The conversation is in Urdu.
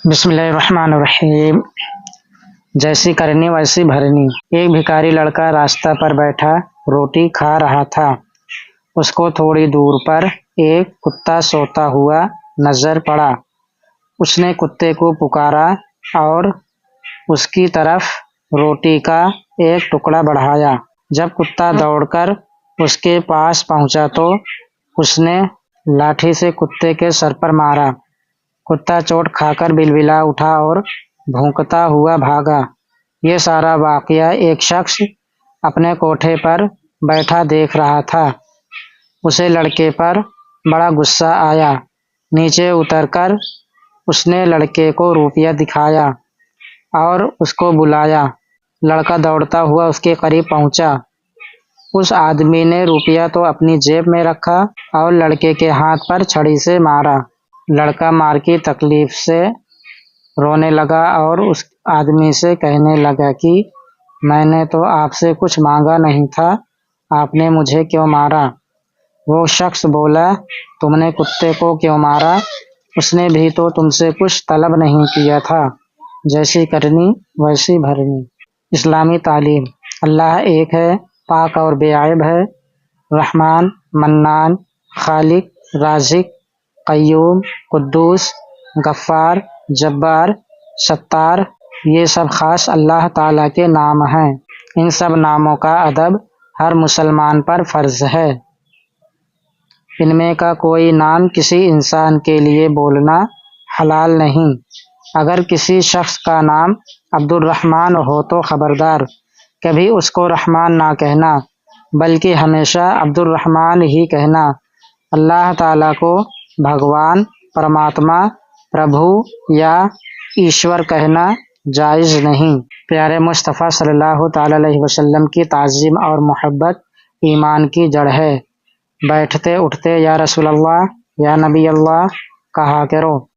بسم اللہ الرحمن الرحیم۔ جیسی کرنی ویسی بھرنی۔ ایک بھکاری لڑکا راستہ پر بیٹھا روٹی کھا رہا تھا۔ اس کو تھوڑی دور پر ایک کتا سوتا ہوا نظر پڑا۔ اس نے کتے کو پکارا اور اس کی طرف روٹی کا ایک ٹکڑا بڑھایا۔ جب کتا دوڑ کر اس کے پاس پہنچا تو اس نے لاٹھی سے کتے کے سر پر مارا۔ کتا چوٹ کھا کر بلبلا اٹھا اور بھونکتا ہوا بھاگا۔ یہ سارا واقعہ ایک شخص اپنے کوٹھے پر بیٹھا دیکھ رہا تھا۔ اسے لڑکے پر بڑا غصہ آیا۔ نیچے اتر کر اس نے لڑکے کو روپیہ دکھایا اور اس کو بلایا۔ لڑکا دوڑتا ہوا اس کے قریب پہنچا۔ اس آدمی نے روپیہ تو اپنی جیب میں رکھا اور لڑکے کے ہاتھ پر چھڑی سے مارا۔ لڑکا مار کی تکلیف سے رونے لگا اور اس آدمی سے کہنے لگا کہ میں نے تو آپ سے کچھ مانگا نہیں تھا، آپ نے مجھے کیوں مارا؟ وہ شخص بولا، تم نے کتے کو کیوں مارا؟ اس نے بھی تو تم سے کچھ طلب نہیں کیا تھا۔ جیسی کرنی ویسی بھرنی۔ اسلامی تعلیم۔ اللہ ایک ہے، پاک اور بے عیب ہے، رحمان، منان، خالق، رازق، قیوم، قدوس، غفار، جبار، ستار۔ یہ سب خاص اللہ تعالیٰ کے نام ہیں۔ ان سب ناموں کا ادب ہر مسلمان پر فرض ہے۔ ان میں کا کوئی نام کسی انسان کے لیے بولنا حلال نہیں۔ اگر کسی شخص کا نام عبد الرحمن ہو تو خبردار، کبھی اس کو رحمان نہ کہنا، بلکہ ہمیشہ عبد الرحمن ہی کہنا۔ اللہ تعالیٰ کو بھگوان، پرماتما، پربھو یا ایشور کہنا جائز نہیں۔ پیارے مصطفیٰ صلی اللہ تعالیٰ علیہ وسلم کی تعظیم اور محبت ایمان کی جڑ ہے۔ بیٹھتے اٹھتے یا رسول اللہ، یا نبی اللہ کہا کرو۔